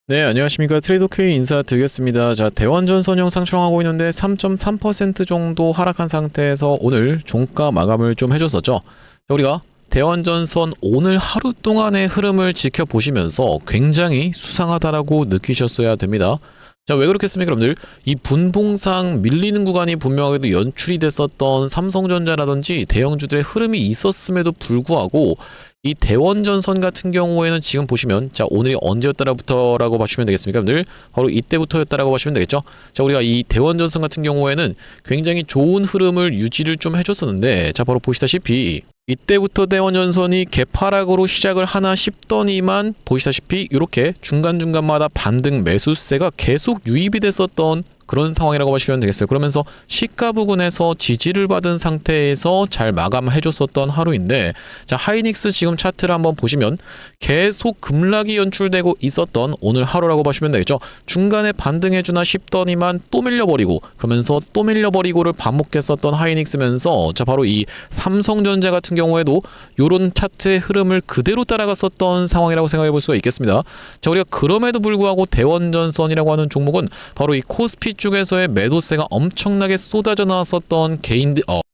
네, 안녕하십니까. 트레이더K 인사드리겠습니다. 자, 대원전선 영상 촬영하고 있는데 3.3% 정도 하락한 상태에서 오늘 종가 마감을 좀 해줬었죠. 자, 우리가 대원전선 오늘 하루 동안의 흐름을 지켜보시면서 굉장히 수상하다라고 느끼셨어야 됩니다. 자, 왜 그렇겠습니까, 여러분들? 이 분봉상 밀리는 구간이 분명하게도 연출이 됐었던 삼성전자라든지 대형주들의 흐름이 있었음에도 불구하고 이 대원전선 같은 경우에는 지금 보시면 자, 오늘이 언제였다라부터라고 봐주시면 되겠습니까, 여러분들? 바로 이때부터였다라고 봐주시면 되겠죠. 자, 우리가 이 대원전선 같은 경우에는 굉장히 좋은 흐름을 유지를 좀 해줬었는데, 자, 바로 보시다시피 이때부터 대원전선이 개파락으로 시작을 하나 싶더니만 보시다시피 이렇게 중간중간마다 반등 매수세가 계속 유입이 됐었던 그런 상황이라고 보시면 되겠어요. 그러면서 시가 부근에서 지지를 받은 상태에서 잘 마감해 줬었던 하루인데, 자, 하이닉스 지금 차트를 한번 보시면 계속 급락이 연출되고 있었던 오늘 하루라고 보시면 되겠죠. 중간에 반등해 주나 싶더니만 또 밀려버리고, 그러면서 또 밀려버리고를 반복했었던 하이닉스면서, 자, 바로 이 삼성전자 같은 경우에도 요런 차트의 흐름을 그대로 따라갔었던 상황이라고 생각해 볼 수가 있겠습니다. 자, 우리가 그럼에도 불구하고 대원전선이라고 하는 종목은 바로 이 코스피 쪽에서의 매도세가 엄청나게 쏟아져 나왔었던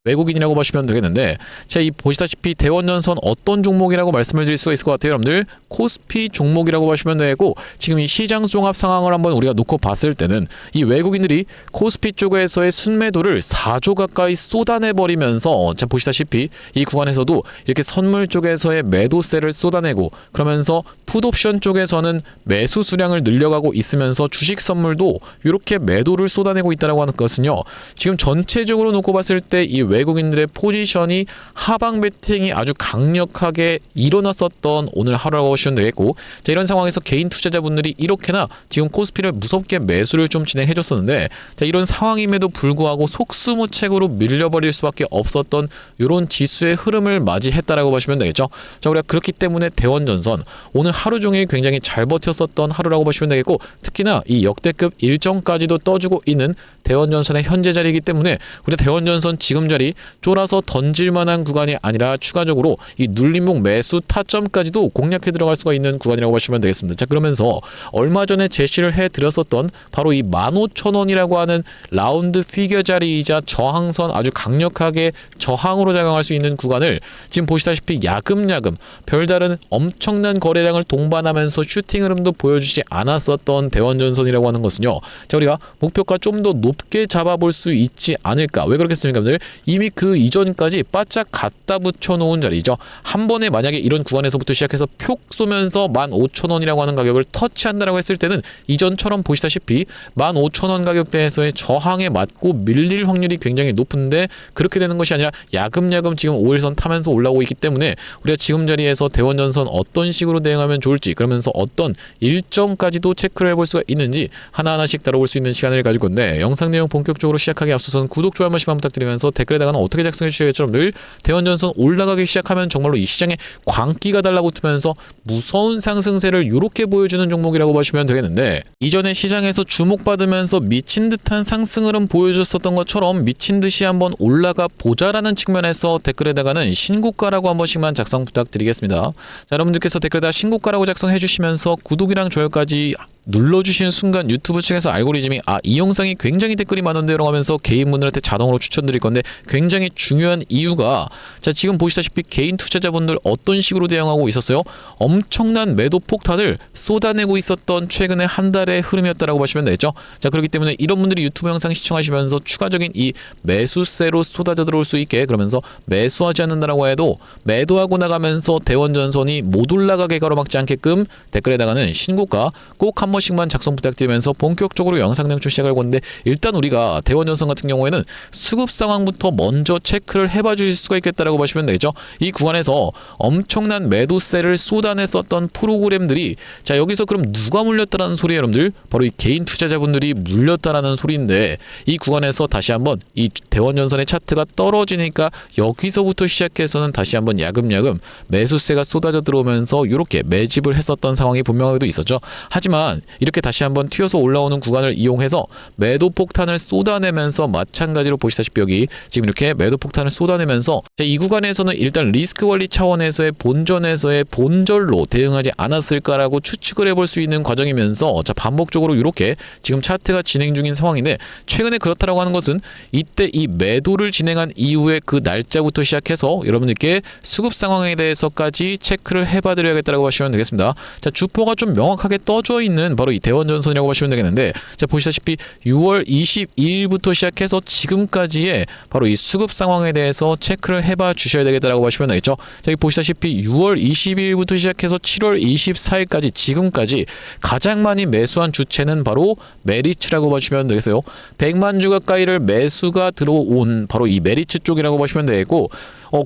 외국인이라고 보시면 되겠는데, 자, 이 보시다시피 대원전선 어떤 종목이라고 말씀을 드릴 수가 있을 것 같아요, 여러분들. 코스피 종목이라고 보시면 되고, 지금 이 시장 종합 상황을 한번 우리가 놓고 봤을 때는 이 외국인들이 코스피 쪽에서의 순매도를 4조 가까이 쏟아내버리면서, 자, 보시다시피 이 구간에서도 이렇게 선물 쪽에서의 매도세를 쏟아내고, 그러면서 풋옵션 쪽에서는 매수 수량을 늘려가고 있으면서 주식 선물도 이렇게 매도를 쏟아내고 있다라고 하는 것은요, 지금 전체적으로 놓고 봤을 때 이 외국인들의 포지션이 하방 베팅이 아주 강력하게 일어났었던 오늘 하루라고 보시면 되겠고, 자, 이런 상황에서 개인 투자자분들이 이렇게나 지금 코스피를 무섭게 매수를 좀 진행해 줬었는데, 자, 이런 상황임에도 불구하고 속수무책으로 밀려버릴 수밖에 없었던 이런 지수의 흐름을 맞이했다라고 보시면 되겠죠. 자, 우리가 그렇기 때문에 대원전선 오늘 하루 종일 굉장히 잘 버텼었던 하루라고 보시면 되겠고, 특히나 이 역대급 일정까지도 떠주고 있는 대원전선의 현재 자리이기 때문에 우리가 대원전선 지금 자리 쫄아서 던질 만한 구간이 아니라 추가적으로 이 눌림목 매수 타점까지도 공략해 들어갈 수가 있는 구간이라고 보시면 되겠습니다. 자, 그러면서 얼마 전에 제시를 해 드렸었던 바로 이 15,000원이라고 하는 라운드 피겨 자리이자 저항선, 아주 강력하게 저항으로 작용할 수 있는 구간을 지금 보시다시피 야금야금 별다른 엄청난 거래량을 동반하면서 슈팅 흐름도 보여주지 않았었던 대원전선이라고 하는 것은요, 자, 우리가 목표가 좀 더 높게 잡아볼 수 있지 않을까. 왜 그렇겠습니까, 여러분들? 이미 그 이전까지 바짝 갖다 붙여놓은 자리죠. 한 번에 만약에 이런 구간에서부터 시작해서 표 쏘면서 15,000원이라고 하는 가격을 터치한다라고 했을 때는 이전처럼 보시다시피 15,000원 가격대에서의 저항에 맞고 밀릴 확률이 굉장히 높은데, 그렇게 되는 것이 아니라 야금야금 지금 5일선 타면서 올라오고 있기 때문에 우리가 지금 자리에서 대원전선 어떤 식으로 대응하면 좋을지, 그러면서 어떤 일정까지도 체크를 해볼 수가 있는지 하나하나씩 다뤄볼 수 있는 시간을 가지고 있는데, 영상 내용 본격적으로 시작하기 앞서서는 구독, 좋아요 한 번씩만 부탁드리면서 댓글에다가는 어떻게 작성해 주시겠죠? 늘 대원전선 올라가기 시작하면 정말로 이 시장에 광기가 달라붙으면서 무서운 상승세를 이렇게 보여주는 종목이라고 보시면 되겠는데, 이전에 시장에서 주목받으면서 미친 듯한 상승 흐름 보여줬었던 것처럼 미친 듯이 한번 올라가 보자라는 측면에서 댓글에다가는 신고가라고 한 번씩만 작성 부탁드리겠습니다. 자, 여러분들께서 댓글에다 신고가라고 작성해 주시면서 구독이랑 좋아요까지 눌러주시는 순간 유튜브 측에서 알고리즘이 이 영상이 굉장히 댓글이 많은데요 하면서 개인분들한테 자동으로 추천드릴 건데, 굉장히 중요한 이유가, 자, 지금 보시다시피 개인 투자자분들 어떤 식으로 대응하고 있었어요? 엄청난 매도 폭탄을 쏟아내고 있었던 최근에 한 달의 흐름이었다라고 보시면 되겠죠. 자, 그렇기 때문에 이런 분들이 유튜브 영상 시청하시면서 추가적인 이 매수세로 쏟아져 들어올 수 있게, 그러면서 매수하지 않는다라고 해도 매도하고 나가면서 대원전선이 못 올라가게 가로막지 않게끔 댓글에다가는 신고가 꼭 한 번씩만 작성 부탁드리면서 본격적으로 영상 내용 좀 시작할 건데, 일단 우리가 대원전선 같은 경우에는 수급 상황부터 먼저 체크를 해봐 주실 수가 있겠다라고 보시면 되겠죠. 이 구간에서 엄청난 매도세를 쏟아냈었던 프로그램들이, 자, 여기서 그럼 누가 물렸다라는 소리예요, 여러분들? 바로 이 개인 투자자분들이 물렸다라는 소리인데, 이 구간에서 다시 한번 이 대원전선의 차트가 떨어지니까 여기서부터 시작해서는 다시 한번 야금야금 매수세가 쏟아져 들어오면서 이렇게 매집을 했었던 상황이 분명하게도 있었죠. 하지만 이렇게 다시 한번 튀어서 올라오는 구간을 이용해서 매도 폭탄을 쏟아내면서 마찬가지로 보시다시피 여기 지금 이렇게 매도 폭탄을 쏟아내면서 이 구간에서는 일단 리스크 관리 차원에서의 본전에서의 본절로 대응하지 않았을까라고 추측을 해볼 수 있는 과정이면서 반복적으로 이렇게 지금 차트가 진행 중인 상황인데 최근에 그렇다라고 하는 것은 이때 이 매도를 진행한 이후에 그 날짜부터 시작해서 여러분들께 수급 상황에 대해서까지 체크를 해봐 드려야겠다라고 하시면 되겠습니다. 자, 주포가 좀 명확하게 떠져 있는 바로 이 대원전선이라고 보시면 되겠는데 자, 보시다시피 6월 22일부터 시작해서 지금까지의 바로 이 수급 상황에 대해서 체크를 해봐 주셔야 되겠다라고 하시면 되겠죠. 자, 여기 보시다시피 6월 22일부터 시작해서 7월 24일까지 지금까지 가장 많이 매수한 주체는 바로 메리츠라고 보시면 되겠어요. 100만 주 가까이를 매수가 들어온 바로 이 메리츠 쪽이라고 보시면 되겠고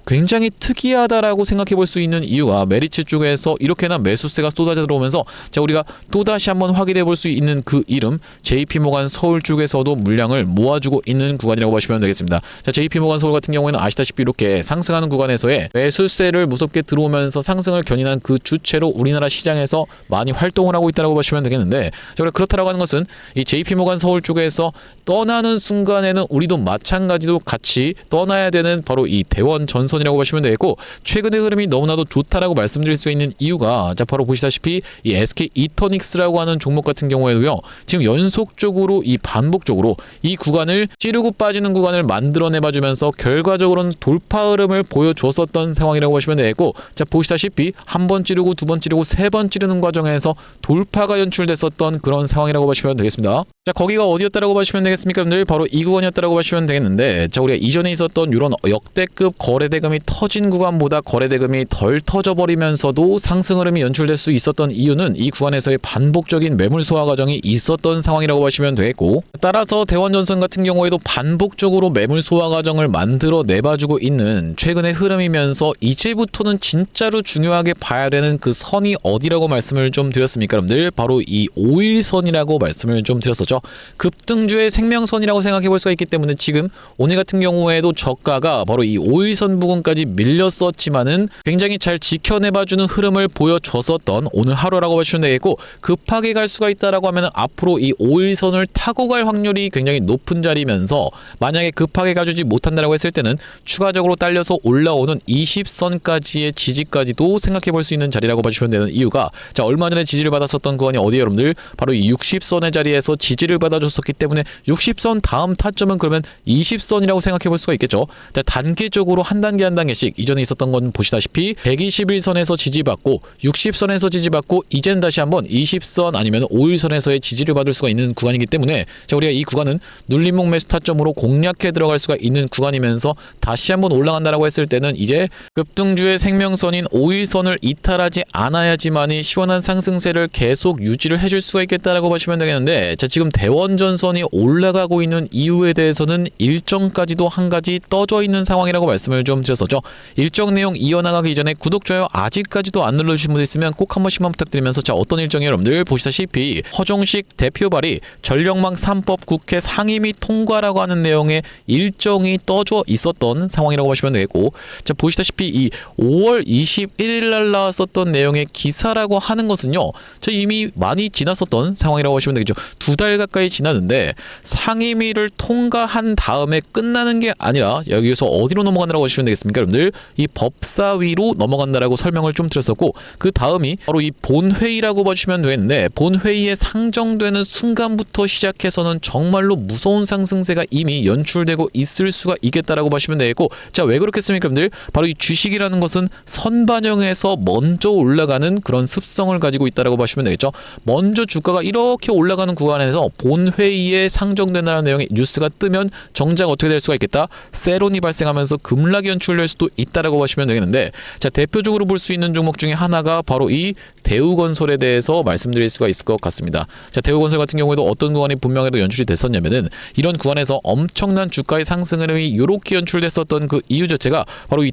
굉장히 특이하다라고 생각해 볼 수 있는 이유가 메리츠 쪽에서 이렇게나 매수세가 쏟아져 들어오면서 자, 우리가 또다시 한번 확인해 볼 수 있는 그 이름 JP모간 서울 쪽에서도 물량을 모아주고 있는 구간이라고 보시면 되겠습니다. 자, JP모간 서울 같은 경우에는 아시다시피 이렇게 상승하는 구간에서의 매수세를 무섭게 들어오면서 상승을 견인한 그 주체로 우리나라 시장에서 많이 활동을 하고 있다고 보시면 되겠는데 자, 그렇다라고 하는 것은 이 JP모간 서울 쪽에서 떠나는 순간에는 우리도 마찬가지로 같이 떠나야 되는 바로 이 대원 전선이라고 보시면 되겠고 최근의 흐름이 너무나도 좋다라고 말씀드릴 수 있는 이유가 자, 바로 보시다시피 이 SK 이터닉스라고 하는 종목 같은 경우에도요 지금 연속적으로 이 반복적으로 이 구간을 찌르고 빠지는 구간을 만들어내 봐주면서 결과적으로는 돌파 흐름을 보여줬었던 상황이라고 보시면 되겠고 자, 보시다시피 한 번 찌르고 두 번 찌르고 세 번 찌르는 과정에서 돌파가 연출됐었던 그런 상황이라고 보시면 되겠습니다. 자, 거기가 어디였다라고 보시면 되겠습니까? 여러분들 바로 이 구간이었다라고 보시면 되겠는데 자, 우리가 이전에 있었던 이런 역대급 거래대금이 터진 구간보다 거래대금이 덜 터져버리면서도 상승 흐름이 연출될 수 있었던 이유는 이 구간에서의 반복적인 매물 소화 과정이 있었던 상황이라고 보시면 되겠고 따라서 대원전선 같은 경우에도 반복적으로 매물 소화 과정을 만들어 내봐주고 있는 최근의 흐름이면서 이제부터는 진짜로 중요하게 봐야 되는 그 선이 어디라고 말씀을 좀 드렸습니까? 여러분들 바로 이 5일선이라고 말씀을 좀 드렸었죠. 급등주의 생명선이라고 생각해 볼 수가 있기 때문에 지금 오늘 같은 경우에도 저가가 바로 이 5일선 부근까지 밀렸었지만은 굉장히 잘 지켜내봐주는 흐름을 보여줬었던 오늘 하루라고 보시면 되겠고 급하게 갈 수가 있다라고 하면 앞으로 이 5일선을 타고 갈 확률이 굉장히 높은 자리면서 만약에 급하게 가주지 못한다라고 했을 때는 추가적으로 딸려서 올라오는 20선까지의 지지까지도 생각해 볼 수 있는 자리라고 보시면 되는 이유가 자, 얼마 전에 지지를 받았었던 구간이 어디에요 여러분들 바로 이 60선의 자리에서 지지를 받아줬었기 때문에 60선 다음 타점은 그러면 20선이라고 생각해 볼 수가 있겠죠. 자, 단계적으로 한 단계 한 단계씩 이전에 있었던 건 보시다시피 121선에서 지지받고 60선에서 지지받고 이젠 다시 한번 20선 아니면 5일선에서의 지지를 받을 수가 있는 구간이기 때문에 자, 우리가 이 구간은 눌림목 매수 타점으로 공략해 들어갈 수가 있는 구간이면서 다시 한번 올라간다라고 했을 때는 이제 급등주의 생명선인 5일선을 이탈하지 않아야지만이 시원한 상승세를 계속 유지를 해줄 수가 있겠다라고 보시면 되겠는데 자, 지금 대원전선이 올라가고 있는 이유에 대해서는 일정까지도 한 가지 떠져 있는 상황이라고 말씀을 좀 드렸었죠. 일정 내용 이어나가기 전에 구독, 좋아요 아직까지도 안 눌러주신 분들 있으면 꼭 한 번씩만 부탁드리면서 자, 어떤 일정이에요 여러분들 보시다시피 허종식 대표 발의 전력망 3법 국회 상임위 통과라고 하는 내용의 일정이 떠져 있었던 상황이라고 보시면 되겠고 자, 보시다시피 이 5월 21일 날 나왔었던 내용의 기사라고 하는 것은요 저 이미 많이 지났었던 상황이라고 보시면 되겠죠. 2달 가까이 지났는데 상임위를 통과한 다음에 끝나는 게 아니라 여기서 어디로 넘어간다라고 보시면 되겠습니까 여러분들 이 법사위로 넘어간다라고 설명을 좀 드렸었고 그 다음이 바로 이 본회의라고 보시면 되는데 본회의에 상정되는 순간부터 시작해서는 정말로 무서운 상승세가 이미 연출되고 있을 수가 있겠다라고 보시면 되겠고 자, 왜 그렇겠습니까 여러분들 바로 이 주식이라는 것은 선반영해서 먼저 올라가는 그런 습성을 가지고 있다라고 보시면 되겠죠. 먼저 주가가 이렇게 올라가는 구간에서 본회의에 상정된다는 내용의 뉴스가 뜨면 정작 어떻게 될 수가 있겠다 세론이 발생하면서 급락이 연출될 수도 있다라고 보시면 되겠는데 자, 대표적으로 볼 수 있는 종목 중에 하나가 바로 이 대우건설에 대해서 말씀드릴 수가 있을 것 같습니다. 자, 대우건설 같은 경우에도 어떤 구간이 분명히도 연출이 됐었냐면은 이런 구간에서 엄청난 주가의 상승 흐름이 이렇게 연출됐었던 그 이유 자체가 바로 이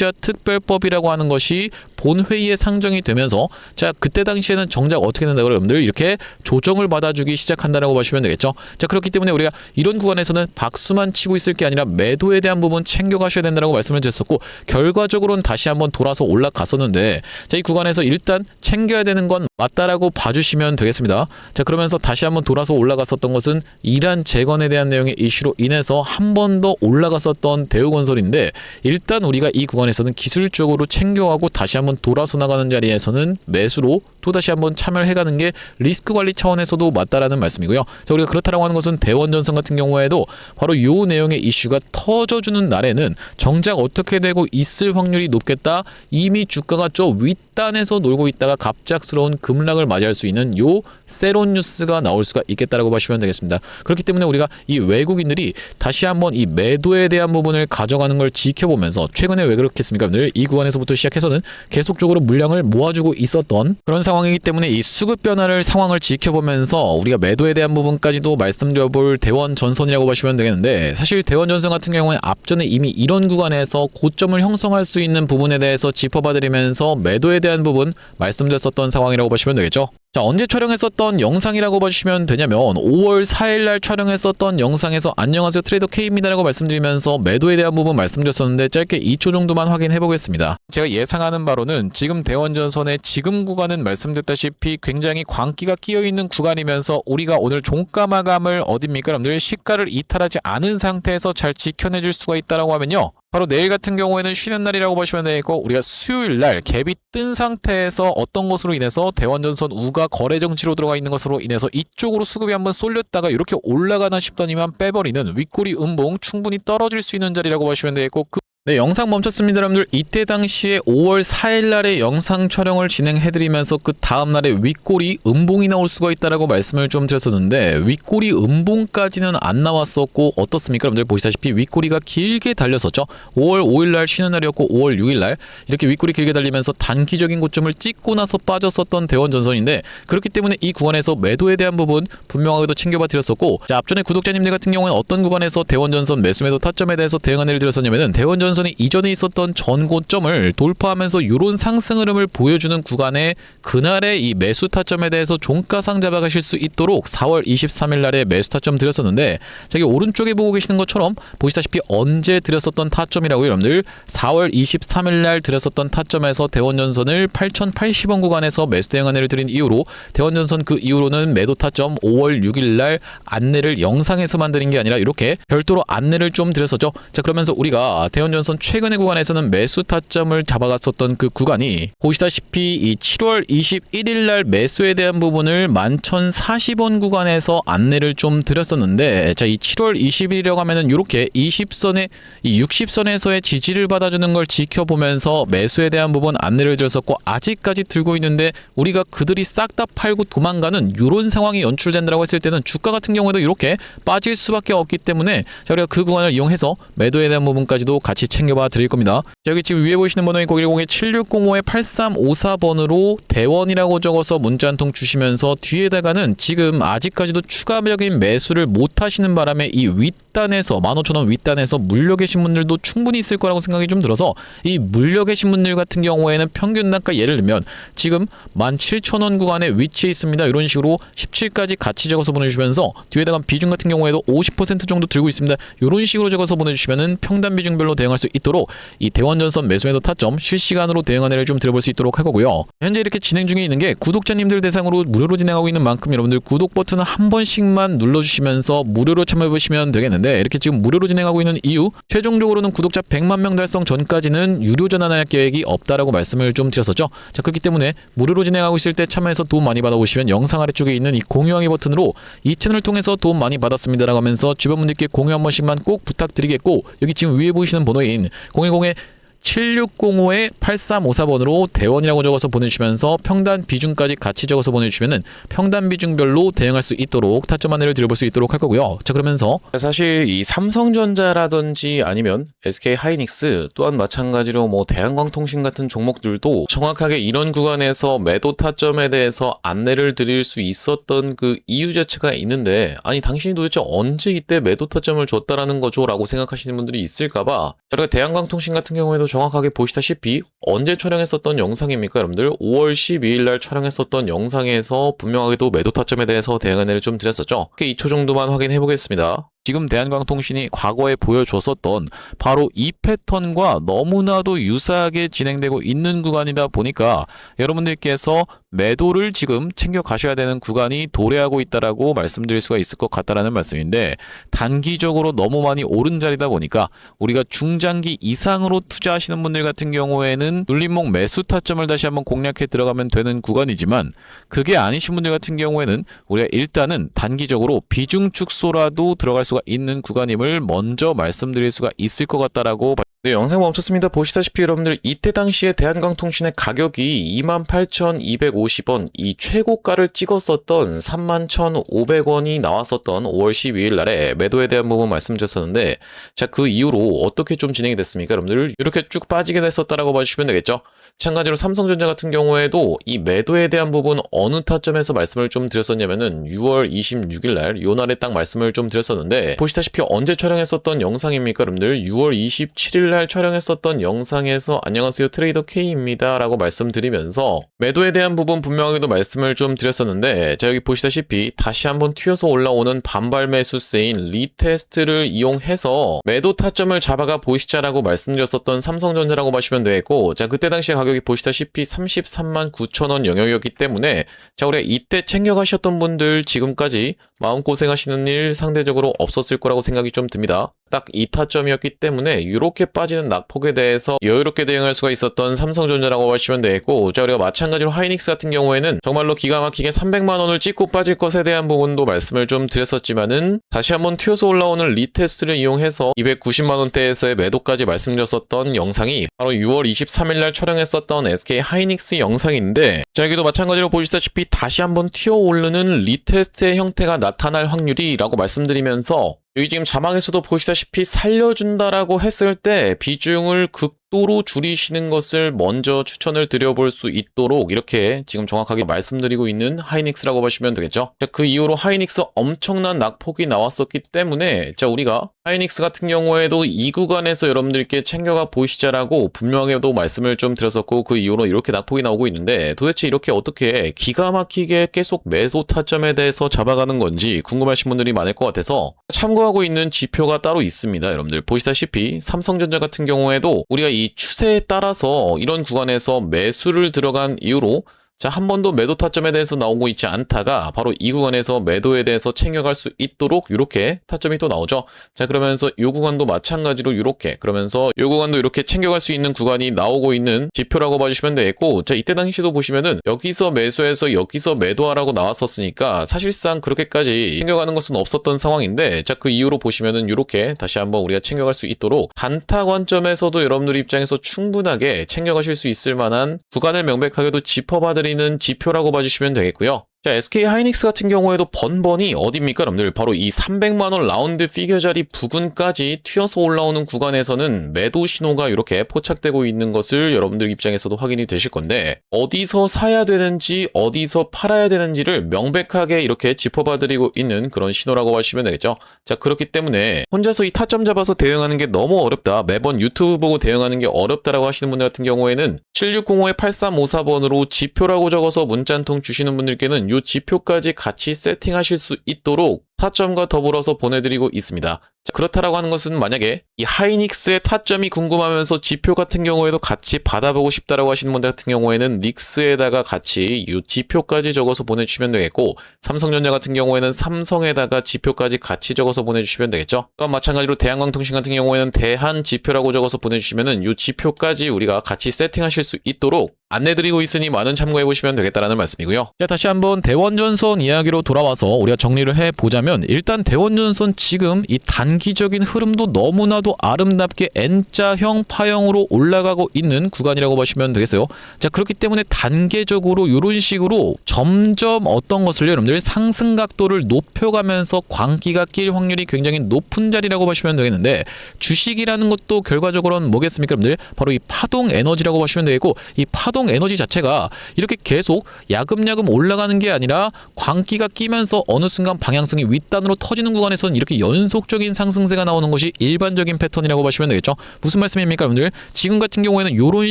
대미투자특별법이라고 하는 것이 본회의에 상정이 되면서 자, 그때 당시에는 정작 어떻게 된다고 여러분들 이렇게 조정을 받아주기 시작한다라고 보시면 되겠죠. 자, 그렇기 때문에 우리가 이런 구간에서는 박수만 치고 있을 게 아니라 매도에 대한 부분 챙겨가셔야 된다고 말씀을 드렸었고 결과적으로는 다시 한번 돌아서 올라갔었는데 자, 이 구간에서 일단 챙겨야 되는 건 맞다라고 봐주시면 되겠습니다. 자, 그러면서 다시 한번 돌아서 올라갔었던 것은 이란 재건에 대한 내용의 이슈로 인해서 한 번 더 올라갔었던 대우건설인데, 일단 우리가 이 구간에서는 기술적으로 챙겨가고 다시 한번 돌아서 나가는 자리에서는 매수로 또다시 한번 참여를 해가는 게 리스크 관리 차원에서도 맞다라는 말씀이고요. 자, 우리가 그렇다라고 하는 것은 대원전선 같은 경우에도 바로 요 내용의 이슈가 터져주는 날에는 정작 어떻게 되고 있을 확률이 높겠다. 이미 주가가 저 윗단에서 놀고 있다가 갑작스러운 급락을 맞이할 수 있는 요 새로운 뉴스가 나올 수가 있겠다라고 보시면 되겠습니다. 그렇기 때문에 우리가 이 외국인들이 다시 한번 이 매도에 대한 부분을 가져가는 걸 지켜보면서, 최근에 왜 그렇겠습니까? 이 구간에서부터 시작해서는 계속적으로 물량을 모아주고 있었던 그런 상황이기 때문에 이 수급 변화를 상황을 지켜보면서 우리가 매도에 대한 부분까지도 말씀드려볼 대원전선이라고 보시면 되겠는데, 사실 대원전선 같은 경우에 앞전에 이미 이런 구간에서 고점을 형성할 수 있는 부분에 대해서 짚어봐드리면서 매도에 대한 부분 말씀드렸었던 상황이라고 보시면 되겠죠. 자, 언제 촬영했었던 영상이라고 봐주시면 되냐면 5월 4일날 촬영했었던 영상에서 안녕하세요 트레이더 K입니다 라고 말씀드리면서 매도에 대한 부분 말씀드렸었는데 짧게 2초 정도만 확인해 보겠습니다. 제가 예상하는 바로는 지금 대원전선의 지금 구간은 말씀드렸다시피 굉장히 광기가 끼어있는 구간이면서 우리가 오늘 종가 마감을 어딥니까 여러분들, 시가를 이탈하지 않은 상태에서 잘 지켜내줄 수가 있다라고 하면요, 바로 내일 같은 경우에는 쉬는 날이라고 보시면 되겠고, 우리가 수요일 날 갭이 뜬 상태에서 어떤 것으로 인해서 대원전선 우가 거래 정지로 들어가 있는 것으로 인해서 이쪽으로 수급이 한번 쏠렸다가 이렇게 올라가나 싶더니만 빼버리는 윗꼬리 음봉 충분히 떨어질 수 있는 자리라고 보시면 되겠고, 네, 영상 멈췄습니다 여러분들. 이때 당시에 5월 4일 날에 영상 촬영을 진행해드리면서 그 다음날에 윗꼬리 음봉이 나올 수가 있다라고 말씀을 좀 드렸었는데, 윗꼬리 음봉까지는 안 나왔었고 어떻습니까 여러분들? 보시다시피 윗꼬리가 길게 달렸었죠. 5월 5일 날 쉬는 날이었고 5월 6일 날 이렇게 윗꼬리 길게 달리면서 단기적인 고점을 찍고 나서 빠졌었던 대원전선인데, 그렇기 때문에 이 구간에서 매도에 대한 부분 분명하게도 챙겨봐 드렸었고, 자, 앞전에 구독자님들 같은 경우는 어떤 구간에서 대원전선 매수매도 타점에 대해서 대응 안내를 드렸었냐면은, 대원전선이 이전에 있었던 전고점을 돌파하면서 이런 상승 흐름을 보여주는 구간에 그날의 이 매수 타점에 대해서 종가상 잡아가실 수 있도록 4월 23일 날에 매수 타점 드렸었는데, 저기 오른쪽에 보고 계시는 것처럼 보시다시피 언제 드렸었던 타점이라고요 여러분들. 4월 23일 날 드렸었던 타점에서 대원전선을 8,080원 구간에서 매수 대응 안내를 드린 이후로, 대원전선 그 이후로는 매도 타점 5월 6일 날 안내를 영상에서만 드린 게 아니라 이렇게 별도로 안내를 좀 드렸었죠. 자, 그러면서 우리가 대원전선 최근의 구간에서는 매수 타점을 잡아갔었던 그 구간이 보시다시피 이 7월 21일 날 매수에 대한 부분을 11,040원 구간에서 안내를 좀 드렸었는데, 자, 이 7월 20일이라고 하면은 이렇게 20선에 이 60선에서의 지지를 받아주는 걸 지켜보면서 매수에 대한 부분 안내를 드렸었고, 아직까지 들고 있는데 우리가 그들이 싹 다 팔고 도망가는 이런 상황이 연출된다고 했을 때는 주가 같은 경우에도 이렇게 빠질 수밖에 없기 때문에, 자, 우리가 그 구간을 이용해서 매도에 대한 부분까지도 같이 챙겨봐 드릴 겁니다. 자, 여기 지금 위에 보시는 번호인 010-7605-8354번으로 대원이라고 적어서 문자 한 통 주시면서 뒤에다가는 지금 아직까지도 추가적인 매수를 못 하시는 바람에 이 윗단에서 15,000원 윗단에서 물려 계신 분들도 충분히 있을 거라고 생각이 좀 들어서, 이 물려 계신 분들 같은 경우에는 평균 단가 예를 들면 지금 17,000원 구간에 위치해 있습니다. 이런 식으로 17까지 같이 적어서 보내주시면서 뒤에다가 비중 같은 경우에도 50% 정도 들고 있습니다. 이런 식으로 적어서 보내주시면은 평단 비중별로 대응할 수 있도록 이 대원전선 매수매도 타점 실시간으로 대응 안내를 좀 드려볼 수 있도록 할 거고요. 현재 이렇게 진행 중에 있는 게 구독자님들 대상으로 무료로 진행하고 있는 만큼 여러분들 구독 버튼을 한 번씩만 눌러주시면서 무료로 참여해보시면 되겠는데, 이렇게 지금 무료로 진행하고 있는 이유, 최종적으로는 구독자 100만 명 달성 전까지는 유료 전환할 계획이 없다라고 말씀을 좀 드렸었죠. 자, 그렇기 때문에 무료로 진행하고 있을 때 참여해서 도움 많이 받아보시면 영상 아래쪽에 있는 이 공유하기 버튼으로 이 채널을 통해서 도움 많이 받았습니다라고 하면서 주변 분들께 공유 한 번씩만 꼭 부탁드리겠고, 여기 지금 위에 보이시는 번호인 010-7605-8354번으로 대원이라고 적어서 보내주시면서 평단 비중까지 같이 적어서 보내주시면은 평단 비중별로 대응할 수 있도록 타점 안내를 드려볼 수 있도록 할 거고요. 자, 그러면서 사실 이 삼성전자라든지 아니면 SK하이닉스 또한 마찬가지로 뭐 대한광통신 같은 종목들도 정확하게 이런 구간에서 매도 타점에 대해서 안내를 드릴 수 있었던 그 이유 자체가 있는데, 아니 당신이 도대체 언제 이때 매도 타점을 줬다라는 거죠? 라고 생각하시는 분들이 있을까봐, 저희가 대한광통신 같은 경우에도 정확하게 보시다시피 언제 촬영했었던 영상입니까 여러분들? 5월 12일 날 촬영했었던 영상에서 분명하게도 매도 타점에 대해서 대응 안내를 좀 드렸었죠. 2초 정도만 확인해 보겠습니다. 지금 대한광통신이 과거에 보여줬었던 바로 이 패턴과 너무나도 유사하게 진행되고 있는 구간이다 보니까 여러분들께서 매도를 지금 챙겨 가셔야 되는 구간이 도래하고 있다라고 말씀드릴 수가 있을 것 같다라는 말씀인데, 단기적으로 너무 많이 오른 자리다 보니까 우리가 중장기 이상으로 투자하시는 분들 같은 경우에는 눌림목 매수 타점을 다시 한번 공략해 들어가면 되는 구간이지만, 그게 아니신 분들 같은 경우에는 우리가 일단은 단기적으로 비중 축소라도 들어갈 수가 있는 구간임을 먼저 말씀드릴 수가 있을 것 같다라고. 네, 영상 멈췄습니다. 보시다시피 여러분들 이때 당시에 대한광통신의 가격이 28,250원, 이 최고가를 찍었었던 31,500원이 나왔었던 5월 12일 날에 매도에 대한 부분 말씀드렸었는데, 자, 그 이후로 어떻게 좀 진행이 됐습니까? 여러분들 이렇게 쭉 빠지게 됐었다라고 봐주시면 되겠죠. 마찬가지로 삼성전자 같은 경우에도 이 매도에 대한 부분 어느 타점에서 말씀을 좀 드렸었냐면은 6월 26일 날, 요 날에 딱 말씀을 좀 드렸었는데, 보시다시피 언제 촬영했었던 영상입니까? 여러분들 6월 27일 날 촬영했었던 영상에서 안녕하세요 트레이더 K입니다 라고 말씀드리면서 매도에 대한 부분 분명하게도 말씀을 좀 드렸었는데, 자, 여기 보시다시피 다시 한번 튀어서 올라오는 반발 매수세인 리테스트를 이용해서 매도 타점을 잡아가 보시자라고 말씀드렸었던 삼성전자라고 보시면 되겠고, 자, 그때 당시에 가격이 보시다시피 33만 9천원 영역이었기 때문에, 자, 우리가 이때 챙겨가셨던 분들 지금까지 마음고생하시는 일 상대적으로 없었을 거라고 생각이 좀 듭니다. 딱 이 타점이었기 때문에 이렇게 빠지는 낙폭에 대해서 여유롭게 대응할 수가 있었던 삼성전자라고 하시면 되겠고, 자, 우리가 마찬가지로 하이닉스 같은 경우에는 정말로 기가 막히게 300만원을 찍고 빠질 것에 대한 부분도 말씀을 좀 드렸었지만은, 다시 한번 튀어서 올라오는 리테스트를 이용해서 290만원대에서의 매도까지 말씀드렸었던 영상이 바로 6월 23일 날 촬영했었던 SK 하이닉스 영상인데, 자, 여기도 마찬가지로 보시다시피 다시 한번 튀어오르는 리테스트의 형태가 나타날 확률이라고 말씀드리면서, 여기 지금 자막에서도 보시다시피 살려준다라고 했을 때 비중을 극도로 줄이시는 것을 먼저 추천을 드려볼 수 있도록 이렇게 지금 정확하게 말씀드리고 있는 하이닉스라고 보시면 되겠죠. 자, 그 이후로 하이닉스 엄청난 낙폭이 나왔었기 때문에, 자, 우리가 하이닉스 같은 경우에도 이 구간에서 여러분들께 챙겨가 보시자라고 분명하게도 말씀을 좀 드렸었고, 그 이후로 이렇게 낙폭이 나오고 있는데, 도대체 이렇게 어떻게 기가 막히게 계속 매수 타점에 대해서 잡아가는 건지 궁금하신 분들이 많을 것 같아서 참고하고 있는 지표가 따로 있습니다. 여러분들 보시다시피 삼성전자 같은 경우에도 우리가 이 추세에 따라서 이런 구간에서 매수를 들어간 이후로, 자, 한 번도 매도 타점에 대해서 나오고 있지 않다가 바로 이 구간에서 매도에 대해서 챙겨갈 수 있도록 이렇게 타점이 또 나오죠. 자, 그러면서 이 구간도 마찬가지로 이렇게, 그러면서 이 구간도 이렇게 챙겨갈 수 있는 구간이 나오고 있는 지표라고 봐주시면 되겠고, 자, 이때 당시도 보시면은 여기서 매수해서 여기서 매도하라고 나왔었으니까 사실상 그렇게까지 챙겨가는 것은 없었던 상황인데, 자, 그 이후로 보시면은 이렇게 다시 한번 우리가 챙겨갈 수 있도록 단타 관점에서도 여러분들 입장에서 충분하게 챙겨가실 수 있을 만한 구간을 명백하게도 짚어봐드리는 지표라고 봐주시면 되겠고요. 자, SK 하이닉스 같은 경우에도 번번이 어디입니까, 여러분들? 바로 이 300만원 라운드 피겨 자리 부근까지 튀어서 올라오는 구간에서는 매도 신호가 이렇게 포착되고 있는 것을 여러분들 입장에서도 확인이 되실 건데, 어디서 사야 되는지 어디서 팔아야 되는지를 명백하게 이렇게 짚어봐드리고 있는 그런 신호라고 하시면 되겠죠. 자, 그렇기 때문에 혼자서 이 타점 잡아서 대응하는 게 너무 어렵다, 매번 유튜브 보고 대응하는 게 어렵다라고 하시는 분들 같은 경우에는 7605-8354번으로 지표라고 적어서 문자 한 통 주시는 분들께는 이 지표까지 같이 세팅하실 수 있도록 타점과 더불어서 보내드리고 있습니다. 자, 그렇다라고 하는 것은 만약에 이 하이닉스의 타점이 궁금하면서 지표 같은 경우에도 같이 받아보고 싶다라고 하시는 분들 같은 경우에는 닉스에다가 같이 이 지표까지 적어서 보내주시면 되겠고, 삼성전자 같은 경우에는 삼성에다가 지표까지 같이 적어서 보내주시면 되겠죠. 또한 마찬가지로 대한광통신 같은 경우에는 대한 지표라고 적어서 보내주시면은 이 지표까지 우리가 같이 세팅하실 수 있도록 안내드리고 있으니 많은 참고해보시면 되겠다라는 말씀이고요. 자, 다시 한번 대원전선 이야기로 돌아와서 우리가 정리를 해보자면, 일단 대원전선 지금 이 단기적인 흐름도 너무나도 아름답게 N자형 파형으로 올라가고 있는 구간이라고 보시면 되겠어요. 자, 그렇기 때문에 단계적으로 이런 식으로 점점 어떤 것을 여러분들 상승 각도를 높여가면서 광기가 낄 확률이 굉장히 높은 자리라고 보시면 되겠는데, 주식이라는 것도 결과적으로는 뭐겠습니까, 여러분들? 바로 이 파동 에너지라고 보시면 되겠고, 이 파동 에너지 자체가 이렇게 계속 야금야금 올라가는 게 아니라 광기가 끼면서 어느 순간 방향성이 윗단으로 터지는 구간에서는 이렇게 연속적인 상승세가 나오는 것이 일반적인 패턴이라고 보시면 되겠죠. 무슨 말씀입니까, 여러분들? 지금 같은 경우에는 이런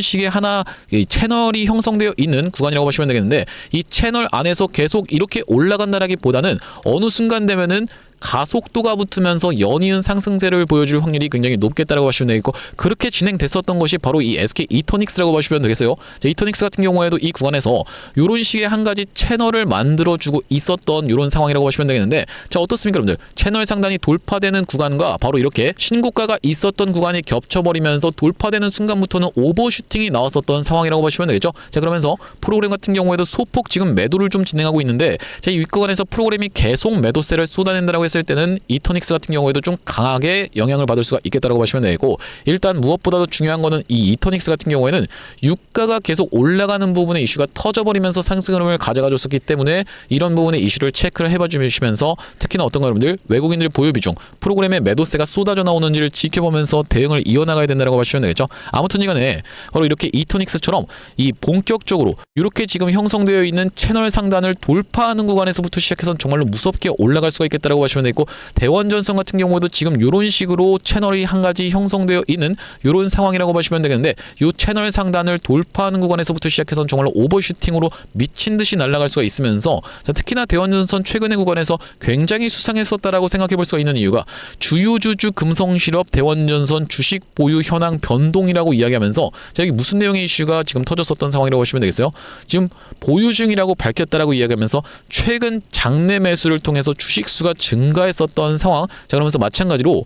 식의 하나 채널이 형성되어 있는 구간이라고 보시면 되겠는데, 이 채널 안에서 계속 이렇게 올라간다라기보다는 어느 순간 되면은 가속도가 붙으면서 연이은 상승세를 보여줄 확률이 굉장히 높겠다라고 보시면 되겠고, 그렇게 진행됐었던 것이 바로 이 SK 이터닉스라고 보시면 되겠어요. 자, 이터닉스 같은 경우에도 이 구간에서 이런 식의 한 가지 채널을 만들어주고 있었던 이런 상황이라고 보시면 되겠는데, 자, 어떻습니까 여러분들? 채널 상단이 돌파되는 구간과 바로 이렇게 신고가가 있었던 구간이 겹쳐버리면서 돌파되는 순간부터는 오버슈팅이 나왔었던 상황이라고 보시면 되겠죠. 자, 그러면서 프로그램 같은 경우에도 소폭 지금 매도를 좀 진행하고 있는데, 자, 이 윗구간에서 프로그램이 계속 매도세를 쏟아낸다라고 했을 때는 이터닉스 같은 경우에도 좀 강하게 영향을 받을 수가 있겠다라고 보시면 되고, 일단 무엇보다도 중요한 거는 이 이터닉스 같은 경우에는 유가가 계속 올라가는 부분의 이슈가 터져버리면서 상승 흐름을 가져가줬었기 때문에 이런 부분의 이슈를 체크를 해봐 주시면서, 특히나 어떤 거 여러분들 외국인들 보유 비중, 프로그램의 매도세가 쏟아져 나오는지를 지켜보면서 대응을 이어나가야 된다고 보시면 되겠죠. 아무튼 이간에 바로 이렇게 이터닉스처럼 이 본격적으로 이렇게 지금 형성되어 있는 채널 상단을 돌파하는 구간에서부터 시작해서 정말로 무섭게 올라갈 수가 있겠다라고 보시면 되고, 대원전선 같은 경우에도 지금 이런 식으로 채널이 한 가지 형성되어 있는 이런 상황이라고 보시면 되겠는데, 이 채널 상단을 돌파하는 구간에서부터 시작해서 정말로 오버슈팅으로 미친 듯이 날아갈 수가 있으면서, 자, 특히나 대원전선 최근의 구간에서 굉장히 수상했었다라고 생각해 볼 수가 있는 이유가 주요주주 금성실업 대원전선 주식 보유 현황 변동이라고 이야기하면서, 자, 여기 무슨 내용의 이슈가 지금 터졌었던 상황이라고 보시면 되겠어요. 지금 보유 중이라고 밝혔다라고 이야기하면서 최근 장내 매수를 통해서 주식 수가 증가했었던 상황. 자, 그러면서 마찬가지로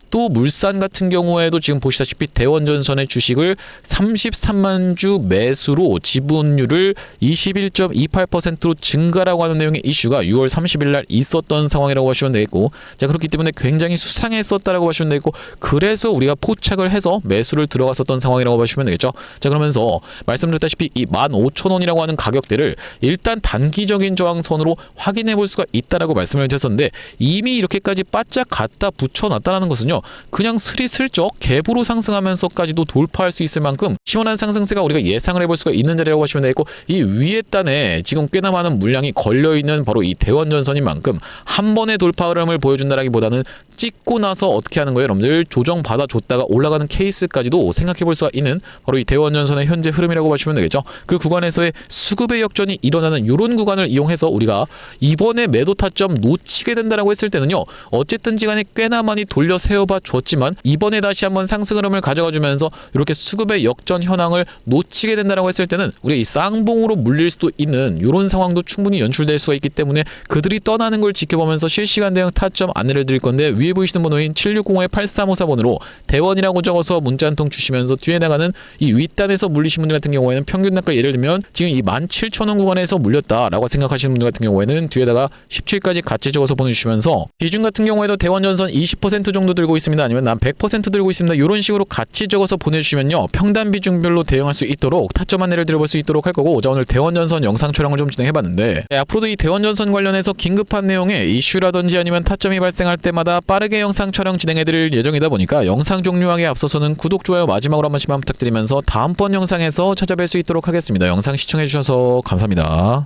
또 물산 같은 경우에도 지금 보시다시피 대원전선의 주식을 33만 주 매수로 지분율을 21.28%로 증가라고 하는 내용의 이슈가 6월 30일 날 있었던 상황이라고 보시면 되겠고, 자, 그렇기 때문에 굉장히 수상했었다라고 보시면 되겠고, 그래서 우리가 포착을 해서 매수를 들어갔었던 상황이라고 보시면 되겠죠. 자, 그러면서 말씀드렸다시피 이 15,000원이라고 하는 가격대를 일단 단기적인 저항선으로 확인해 볼 수가 있다라고 말씀을 드렸었는데, 이미 이렇게까지 바짝 갖다 붙여놨다는 것은요, 그냥 스리슬쩍 갭으로 상승하면서까지도 돌파할 수 있을 만큼 시원한 상승세가 우리가 예상을 해볼 수가 있는 자리라고 보시면 되겠고, 이 위에 단에 지금 꽤나 많은 물량이 걸려있는 바로 이 대원전선인 만큼 한 번의 돌파 흐름을 보여준다라기보다는 찍고 나서 어떻게 하는 거예요 여러분들? 조정 받아줬다가 올라가는 케이스까지도 생각해 볼 수가 있는 바로 이 대원전선의 현재 흐름이라고 보시면 되겠죠. 그 구간에서의 수급의 역전이 일어나는 이런 구간을 이용해서 우리가 이번에 매도 타점 놓치게 된다라고 했을 때는요, 어쨌든지 간에 꽤나 많이 돌려 세워봐 줬지만 이번에 다시 한번 상승 흐름을 가져가주면서 이렇게 수급의 역전 현황을 놓치게 된다라고 했을 때는 우리가 이 쌍봉으로 물릴 수도 있는 이런 상황도 충분히 연출될 수가 있기 때문에 그들이 떠나는 걸 지켜보면서 실시간 대응 타점 안내를 드릴 건데, 위에 보이시는 번호인 760-8354번으로 대원이라고 적어서 문자 한 통 주시면서 뒤에 나가는 이 윗단에서 물리신 분들 같은 경우에는 평균 단가, 예를 들면 지금 이 17,000원 구간에서 물렸다라고 생각하시는 분들 같은 경우에는 뒤에다가 17까지 같이 적어서 보내주시면서, 비중 같은 경우에도 대원전선 20% 정도 들고 있습니다, 아니면 난 100% 들고 있습니다, 이런 식으로 같이 적어서 보내주시면요, 평단 비중별로 대응할 수 있도록 타점 안내를 드려볼 수 있도록 할 거고, 자, 오늘 대원전선 영상 촬영을 좀 진행해봤는데, 앞으로도 이 대원전선 관련해서 긴급한 내용의 이슈라든지 아니면 타점이 발생할 때마다 빠르게 영상 촬영 진행해드릴 예정이다 보니까 영상 종료하기에 앞서서는 구독, 좋아요 마지막으로 한 번씩만 부탁드리면서 다음번 영상에서 찾아뵐 수 있도록 하겠습니다. 영상 시청해주셔서 감사합니다.